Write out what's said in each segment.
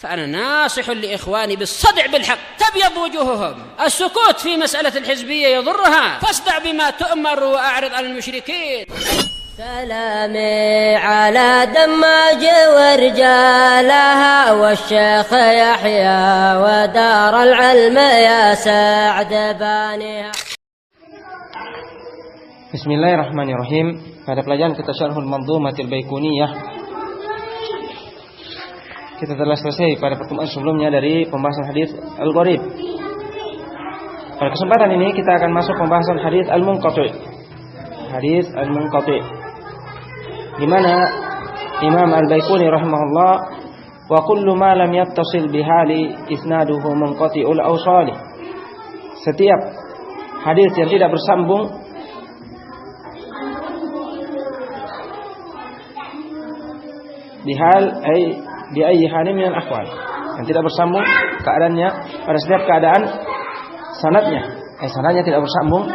فأنا ناصح لإخواني بالصدع بالحق تبيض وجوههم. السكوت في مسألة الحزبية يضرها، فاصدع بما تؤمر وأعرض عن المشركين. سلامي على دماج ورجالها والشيخ يحيى ودار العلم يا سعد بانيها. Bismillahirrahmanirrahim. Pada pelajaran kita Syarhul Mandhumatil Baiquniyah, kita telah selesai pada pertemuan sebelumnya dari pembahasan hadis al-gharib. Pada kesempatan ini kita akan masuk pembahasan hadis al-munqati'. Hadis al-munqati', di mana Imam Al-Baiquni rahimahullah, wa kullu ma lam yattasil bihali isnaduhu munqati'ul awsali. Setiap hadis yang tidak bersambung bihal ay bi ayyi halin min al-ahwal, yang tidak bersambung keadaannya pada setiap keadaan sanadnya. Sanadnya tidak bersambung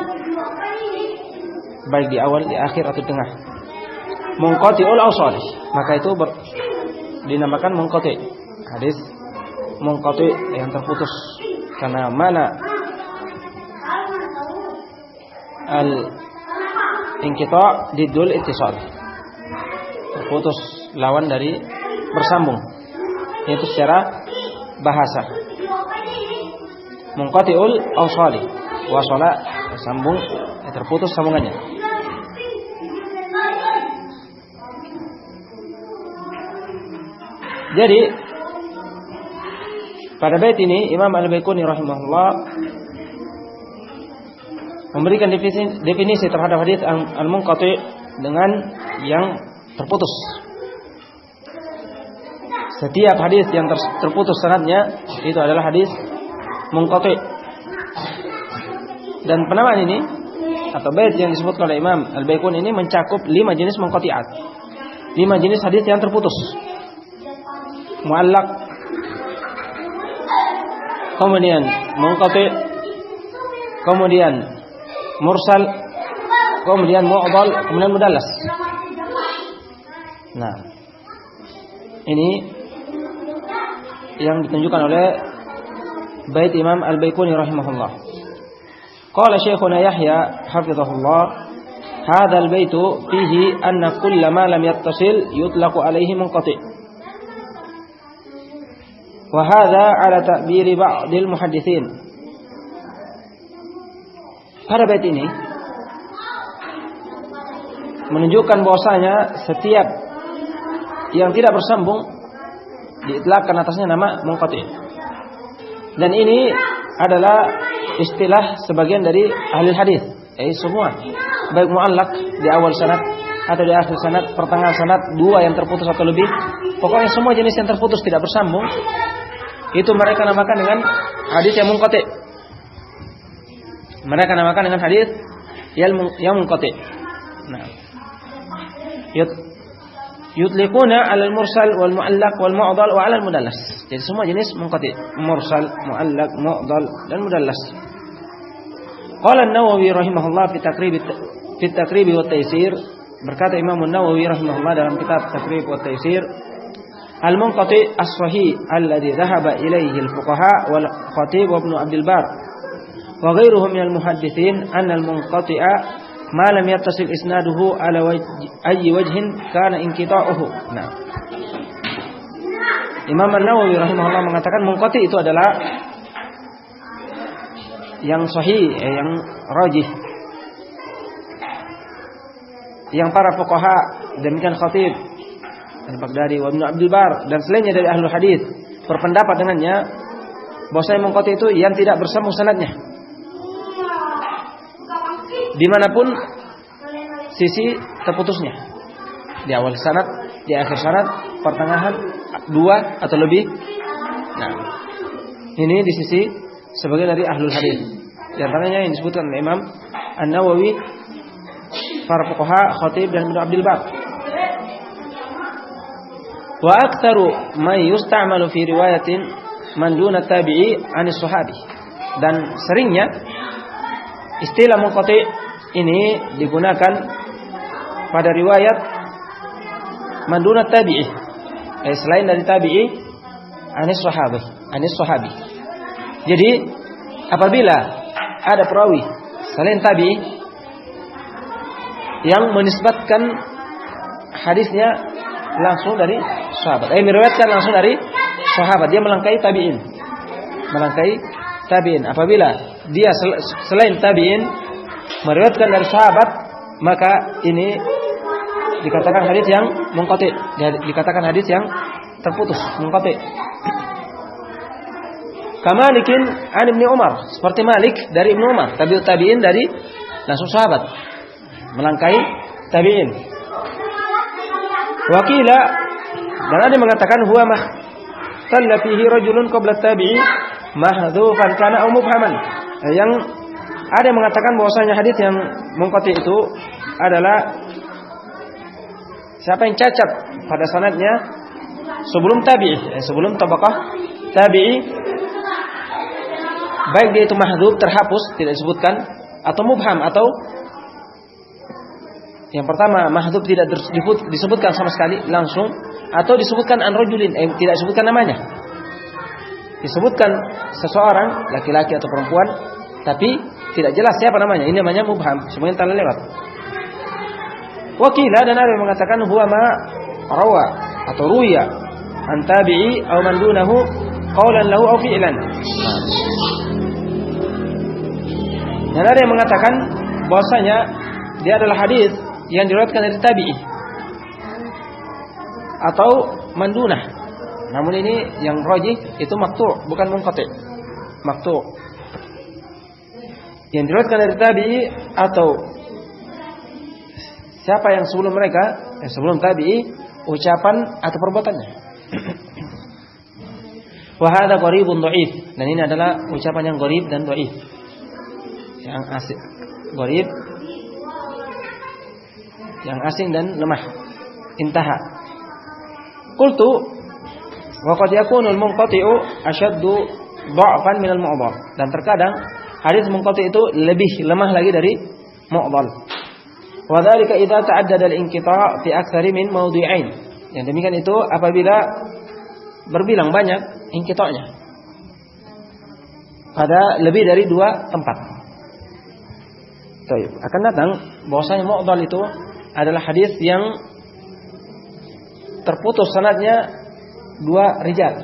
baik di awal, di akhir atau tengah. Munqati'ul awsal, maka itu dinamakan munqati'. Hadis munqati' yang terputus, karena mana al-inqita' didul ittisal, terputus lawan dari bersambung, yaitu secara bahasa. Munqati'ul awsali, wasala sambung, terputus sambungannya. Jadi pada bait ini Imam Al-Baiquni rahimahullah memberikan definisi terhadap hadis al-munqati' dengan yang terputus. Setiap hadis yang terputus sanadnya itu adalah hadis munqati'. Dan penamaan ini atau bait yang disebutkan oleh Imam Al-Baiquni ini mencakup 5 jenis munqati'at. 5 jenis hadis yang terputus. Mu'allaq, kemudian munqati', kemudian mursal, kemudian mu'dhal, kemudian mudallas. Nah, ini yang ditunjukkan oleh bait Imam Al-Baiquni rahimahullah. Qala Syekhuna Yahya hafizahullah, hadha al-baitu fihi anna kulla ma lam yattasil yutlaqu alaihi munqati'. Wa hadha ala ta'biri ba'dil muhadditsin. Pada bait ini menunjukkan bahwasanya setiap yang tidak bersambung diitlaqkan atasnya nama munqati'. Dan ini adalah istilah sebagian dari ahli hadis, semua, baik mu'allaq di awal sanad atau di akhir sanad, pertengahan sanad, 2 yang terputus atau lebih, pokoknya semua jenis yang terputus tidak bersambung, itu mereka namakan dengan hadis yang munqati'. Mereka namakan dengan hadis yang munqati'. Nah, yutliquna 'alal mursal wal mu'allaq wal mu'dhal wa 'alal mudallas. Jadi semua jenis munqati', mursal, mu'allaq, mu'dhal dan mudallas. Qala An-Nawawi rahimahullah fi Taqrib wa Taysir, berkata Imam An-Nawawi rahimahullah dalam kitab Taqrib wa Taysir, al-munqati' as-sahih alladhi dhahaba ilayhi al-fuqaha wal Khatib wa Ibn Abdul Bar wa ghayruhum min al-muhaddithin anna al-munqati'a ma lam yattasil isnaduhu ala ayyi wajhin kana inqita'uhu. Nah, Imam An-Nawawi rahimahullah mengatakan munqati' itu adalah yang sahih, yang rajih, yang para fuqaha, demikian Khatib Al-Baghdadi wa Ibn Abdul Bar dan selainnya dari ahlul hadis berpendapat dengannya bahwasanya munqati' itu yang tidak bersambung sanadnya, dimanapun sisi terputusnya, di awal sanad, di akhir sanad, pertengahan, 2 atau lebih. Nah, ini di sisi sebagian dari ahlul hadis, di antaranya yang disebutkan oleh Imam An-Nawawi, para fuqaha, Khatib dan Ibn Abdul Bar. Wa aktsaru ma yusta'malu fi riwayatin man duna tabi'i 'anis sahabi. Dan seringnya istilah munqati' ini digunakan pada riwayat man duna tabi'i, selain dari tabi'i, anis sahabi. Jadi apabila ada perawi selain tabi'i yang menisbatkan hadisnya langsung dari sahabat, meriwayatkan langsung dari sahabat, dia melangkai tabi'in. Apabila dia selain tabi'in meriwayatkan dari sahabat, maka ini dikatakan hadis yang munqati', dikatakan hadis yang terputus, munqati'. Kamalikin an Ibnu Umar, seperti Malik dari Ibnu Umar, tabi'ut tabi'in dari langsung sahabat, melangkai tabi'in. Wakila, dan ada yang mengatakan huwa mahtalla fihi rajulun qabla tabi'i mahdhufan kana aw mubhaman. Yang ada yang mengatakan bahwasanya hadis yang munqati itu adalah siapa yang cacat pada sanadnya sebelum tabi'i, sebelum tabaqah tabi'i, baik dia itu mahdhuf, terhapus, tidak disebutkan, atau mubham, atau yang pertama mahdhuf tidak disebutkan sama sekali langsung, atau disebutkan an rajulin, tidak disebutkan namanya, disebutkan seseorang laki-laki atau perempuan tapi tidak jelas siapa namanya, ini namanya mubham, semuanya telah lewat. Wakila, dan ada yang mengatakan huwa ma rawa atau ruya an tabi'i aw man dunahu qawlan lahu aw fi'lan. Dan ada yang mengatakan bahwasanya dia adalah hadis yang diriwayatkan dari tabi'i atau mandunah. Namun ini yang rajih itu maqtu', bukan munqati'. Maqtu'. Yang diriwayatkan dari tabi'i atau siapa yang sebelum mereka, sebelum tabi'i, ucapan atau perbuatannya. Wa hadza gharibun dha'if. Dan ini adalah ucapan yang gharib dan dhaif. Yang asing, gharib, yang asing dan lemah. Intaha. Qultu wa qad yakunu al-munqati'u ashaddu dha'fan min al-mu'dhal. Dan terkadang hadis munqati' itu lebih lemah lagi dari mu'dhal. Wa dzalika idza ta'addada al-inqita' fi aktsari min mawdi'ain. Yang demikian itu apabila berbilang banyak inqita'nya pada lebih dari 2 tempat. Akan datang bahwasanya mu'dhal itu adalah hadis yang terputus sanadnya 2 rijal,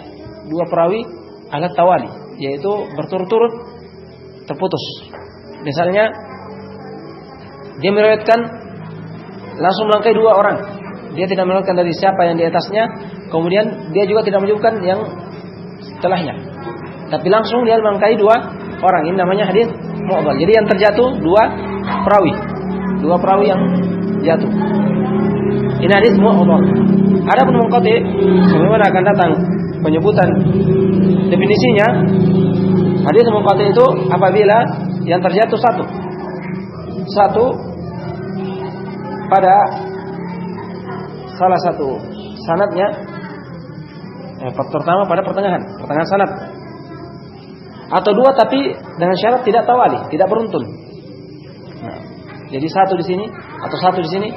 2 perawi ala tawali, yaitu berturut-turut terputus. Misalnya dia meriwayatkan langsung melangkai 2 orang, dia tidak meriwayatkan dari siapa yang di atasnya, kemudian dia juga tidak menyebutkan yang setelahnya, tapi langsung dia melangkai 2 orang. Ini namanya hadis mu'dhal. Jadi yang terjatuh 2 perawi yang jatuh. Ini hadis mu'dhal. Adapun munqati', sebagaimana akan datang penyebutan definisinya, hadis munqati' itu apabila yang terjatuh satu pada salah satu sanadnya, pertama pada pertengahan sanad, atau 2 tapi dengan syarat tidak tawali, tidak beruntun. Nah, jadi 1 di sini atau 1 di sini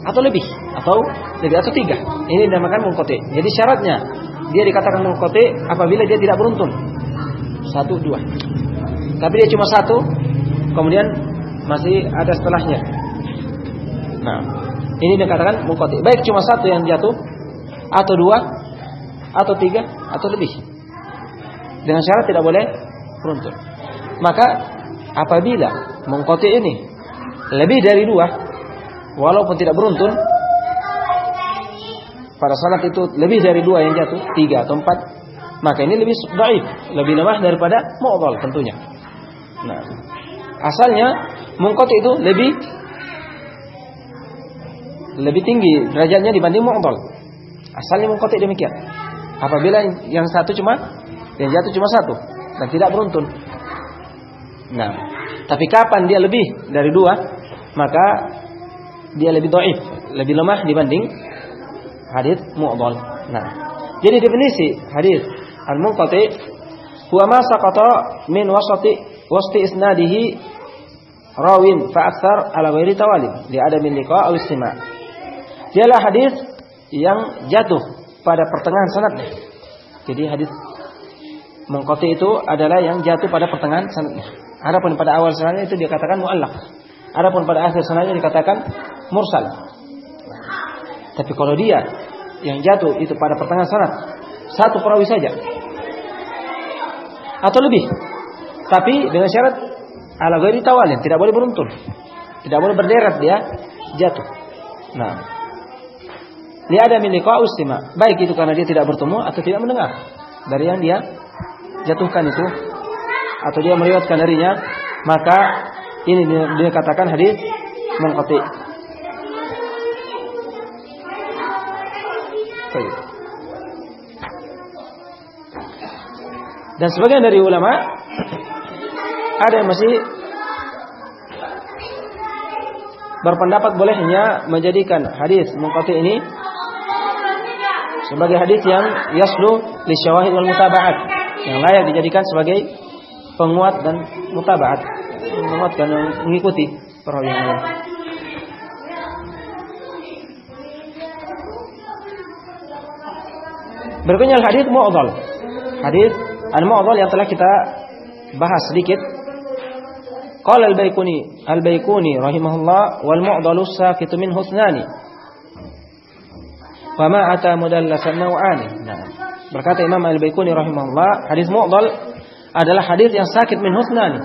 atau lebih atau 3. Ini dinamakan munqati'. Jadi syaratnya dia dikatakan munqati' apabila dia tidak beruntun 1, 2. Tapi dia cuma 1, kemudian masih ada setelahnya. Nah, ini dikatakan munqati'. Baik cuma 1 yang jatuh, atau 2, atau 3, atau lebih. Dengan syarat tidak boleh beruntun. Maka apabila munqati' ini lebih dari 2, walaupun tidak beruntun, pada sanad itu lebih dari 2 yang jatuh, 3 atau 4, maka ini lebih dhaif, lebih lemah daripada mu'dhal tentunya. Nah, asalnya munqati' itu lebih tinggi derajatnya dibanding mu'dhal. Asalnya munqati' demikian. Apabila yang jatuh cuma 1 dan tidak beruntun. Nah, tapi kapan dia lebih dari 2, maka dia lebih dhaif, lebih lemah dibanding hadis mu'dhal. Nah, jadi definisi hadis al-munqati' huwa ma saqata min wasti isnadihi rawin fa aktsar ala ghairi tawalib li adami liqa' aw istima'. Dialah hadis yang jatuh pada pertengahan sanadnya, Jadi hadis munqati itu adalah yang jatuh pada pertengahan sanadnya. Adapun pada awal sanadnya itu dikatakan muallaq. Adapun pada akhir sanadnya dikatakan mursal. Tapi kalau dia yang jatuh itu pada pertengahan sanad, satu perawi saja atau lebih, tapi dengan syarat ala ghairi tawalin, tidak boleh beruntun, tidak boleh berderet dia jatuh. Nah, dia ada liqa ustima, baik itu karena dia tidak bertemu atau tidak mendengar dari yang dia jatuhkan itu, atau dia meriwayatkan darinya, maka ini dikatakan hadis munqati. Dan sebagian dari ulama ada yang masih berpendapat bolehnya menjadikan hadis munqati ini sebagai hadis yang yaslu li syawahid wal mutaba'at, yang layak dijadikan sebagai penguat dan mutaba'at, menguatkan dan mengikuti perawi yang lain. Berikutnya hadis mu'dhal. Hadis al-mu'dhal yang telah kita bahas sedikit. Qala al-Baikuni rahimahullah wal mu'dhalu sakitu minhu ithnani. Wa ma ata mudallasan naw'ani. Nah, berkata Imam al-Baikuni rahimahullah, hadis mu'dhal adalah hadis yang sakit min husnani,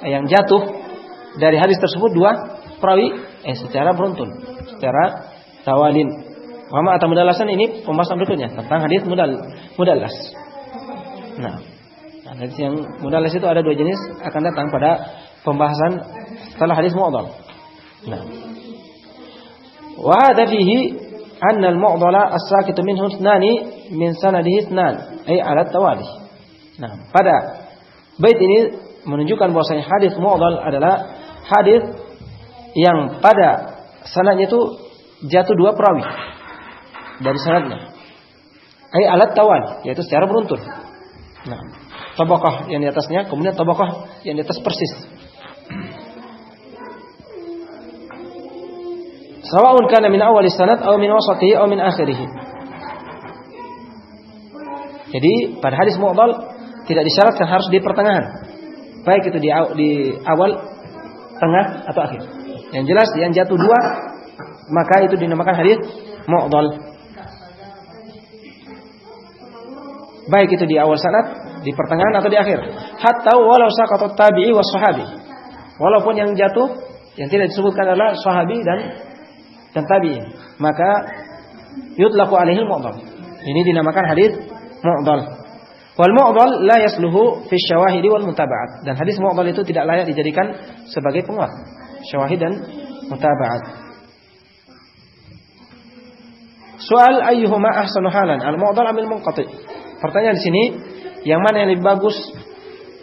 yang jatuh dari hadis tersebut dua perawi secara beruntun, secara tawalin. Wa ma ata mudallasan ini pembahasan berikutnya tentang hadis mudallas. Nah, hadis yang mudallas itu ada dua jenis, akan datang pada pembahasan setelah hadis mu'dhal. Nah, wa hadha fihi anna al-mu'dhala as-sakitu minhu ithnani min sanadihi ithnan ay ala tawali. Nah, pada bait ini menunjukkan bahwasanya hadis mu'dhal adalah hadis yang pada sanadnya itu jatuh dua perawi dari sanadnya. Ay alat tawal, yaitu secara beruntun. Nah, tabaqah yang di atasnya, kemudian tabaqah yang di atas persis. Sawa'un kana min awal sanad aw min wasatihi aw min akhirih. Jadi pada hadis mu'dhal tidak disyaratkan harus di pertengahan, baik itu di awal, tengah atau akhir. Yang jelas yang jatuh dua, maka itu dinamakan hadis mu'dhal. Baik itu di awal sanad, di pertengahan atau di akhir. Hatta walau saqata tabi'i was sahabi. Walaupun yang jatuh yang tidak disebutkan adalah sahabi dan tabi'in, maka yutlaqu alaihi mu'dhal. Ini dinamakan hadis mu'dhal. Wal mu'dhal la yasluhu fi syawahid wal mutaba'at. Dan hadis mu'dhal itu tidak layak dijadikan sebagai penguat syawahid dan mutaba'at. Soal ayyuhuma ahsanu halan, al-mu'dhal amil munqati'. Pertanyaan di sini, yang mana yang lebih bagus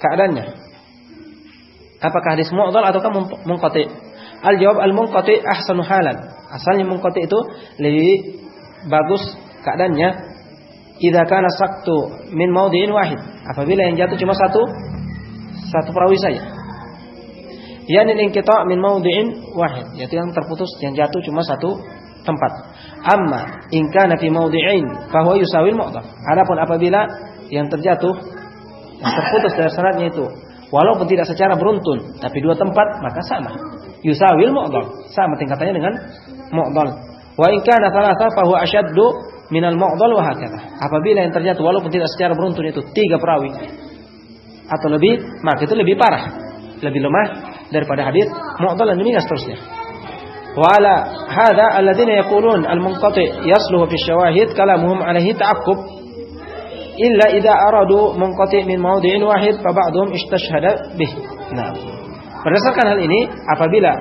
keadaannya? Apakah hadis mu'dhal ataukah munqati'? Al-jawab al-munqati' ahsanu halan. Asalnya munqati' itu lebih bagus keadaannya idza kana saqtu min mawdi'in wahid. Apabila yang jatuh cuma satu perawi saja. Yani inqita' min mawdi'in wahid, yaitu yang terputus, yang jatuh cuma satu tempat. Amma in kana fi mawdi'ain fa huwa yusawil mu'dhal. Adapun apabila yang terjatuh, yang terputus dari sanadnya itu walaupun tidak secara beruntun tapi dua tempat, maka sama. Yusawil mu'dhal, sama tingkatannya dengan mu'dhal. Wa in kana thalatha fa huwa ashaddu minal mu'dhal wa hakadha. Apabila yang terjatuh walaupun tidak secara beruntun itu tiga perawi atau lebih, maka itu lebih parah, lebih lemah daripada hadis mu'dhal dan demikian seterusnya. وعلى هذا الذين يقولون المنقطع يصلح في الشواهد كلامهم عليه تعقب إلا إذا أرادوا منقطع من موضع واحد فبعضهم استشهد به. Nah, berdasarkan hal ini, apabila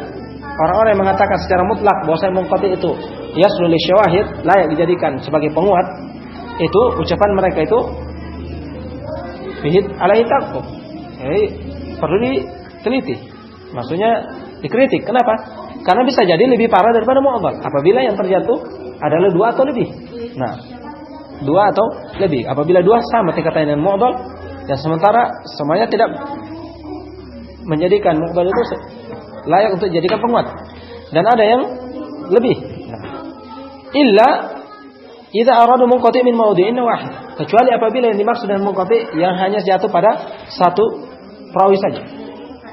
orang-orang yang mengatakan secara mutlak bahwa munqati itu yasluh li syawahid, layak dijadikan sebagai penguat, itu ucapan mereka itu bihid alaihi ta'qub. Jadi perlu diteliti. Maksudnya dikritik. Kenapa? Karena bisa jadi lebih parah daripada mu'dhal apabila yang terjatuh adalah dua atau lebih. Nah, dua atau lebih. Apabila dua sama tingkatannya dengan mu'dhal, dan sementara semuanya tidak menjadikan mu'dhal itu layak untuk dijadikan penguat. Dan ada yang lebih. Nah, illa idza aradu munqati' min mawdi'in wahid. Kecuali apabila yang dimaksud dengan munqati' yang hanya jatuh pada satu perawi saja.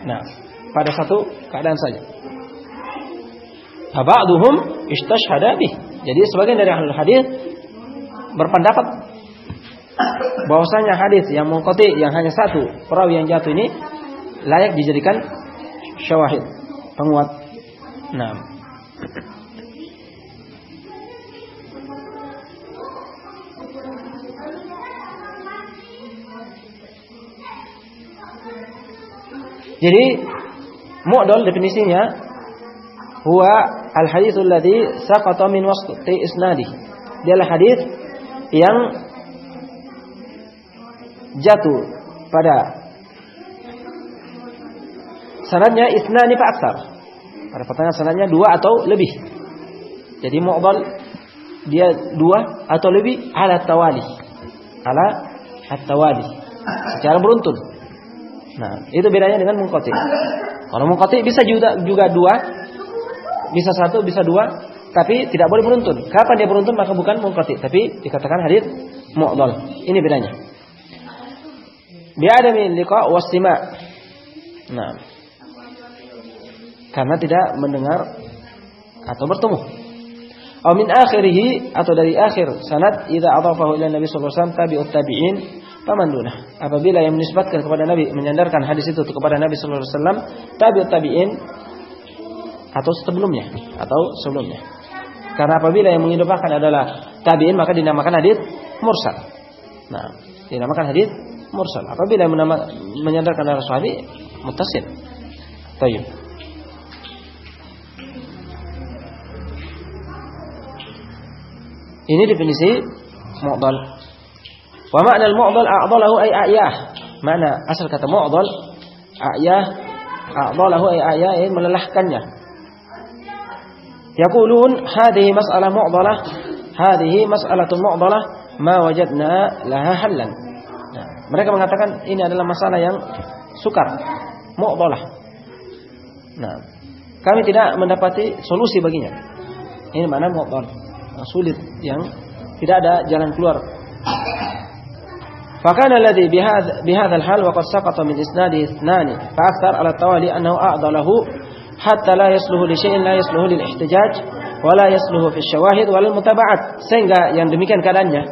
Nah, pada satu keadaan saja. Ba'duhum istashhada bih. Jadi sebagian dari ahlul hadis berpendapat bahwasanya hadis yang munqati' yang hanya satu perawi yang jatuh ini layak dijadikan syawahid, penguat. Nah, jadi mu'dal definisinya huwa al-haditsul ladzi saqata min wasati isnadi. Dia adalah hadis yang jatuh pada sanadnya isnani fa aktsar. Pada pertengahan sanadnya dua atau lebih. Jadi mu'dal dia dua atau lebih ala tawali. Ala at-tawali. Secara beruntun. Nah, itu bedanya dengan munqati'. Kalau munqati' bisa juga dua, bisa satu, bisa dua, tapi tidak boleh beruntun. Kapan dia beruntun maka bukan munqati', tapi dikatakan hadits mu'dal. Ini bedanya. Bi'adami liqa' was-sima'. Nah, karena tidak mendengar atau bertemu. Aw min akhirih, atau dari akhir sanad, idza adhafahu ila Nabi sallallahu alaihi wasallam tabi'ut tabi'in faman dunah. Apabila yang menisbatkan kepada Nabi, menyandarkan hadis itu kepada Nabi sallallahu alaihi wasallam, tabi'ut tabi'in atau sebelumnya. Karena apabila yang mengidhafahkan adalah tabi'in maka dinamakan hadis mursal. Nah, dinamakan hadis mursal. Apabila yang menyandarkan adalah sahabi, muttasil. Baik. Ini definisi mu'dal. Wa ma'na al-mu'dal a'dalahu ay a'yah. Makna asal kata mu'dal a'yah, a'dalahu ay a'yah, melelahkannya. Yaqulun hadhihi mas'alah mu'dalah, hadhihi mas'alatun mu'dalah ma wajadna laha hallan. Nah, mereka mengatakan ini adalah masalah yang sukar, mu'dalah. Nah, kami tidak mendapati solusi baginya. Ini makna mu'dal, sulit, yang tidak ada jalan keluar. Fakana alladhi bihadha al-hal wa qad saqata min isnadi ithnani fa akthar ala tawali annahu a'dalahu hatta la yasluhu li syai'in la yasluhu lil ihtijaj wa la yasluhu fi syawahid wal mutaba'at. Sehingga yang demikian keadaannya,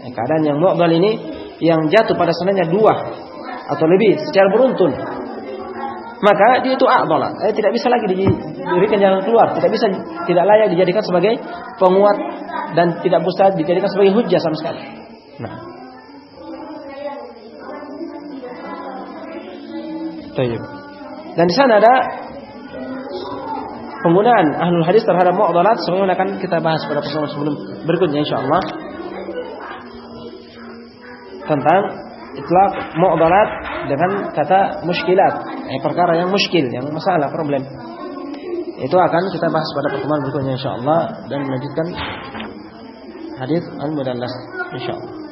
keadaan yang mu'dal ini yang jatuh pada sanadnya dua atau lebih secara beruntun, maka dia itu a'dala, tidak bisa lagi diberikan jalan keluar, tidak layak dijadikan sebagai penguat dan tidak bisa dijadikan sebagai hujjah sama sekali. Nah, baik. Dan di sana ada penggunaan ahlul hadis terhadap mu'dalat, sebagaimana akan kita bahas pada pertemuan sebelum berikutnya insyaallah, tentang itlaq mu'dalat dengan kata muskilat, perkara yang muskil, yang masalah, problem. Itu akan kita bahas pada pertemuan berikutnya insyaallah, dan melanjutkan hadis al-mudallas insyaallah.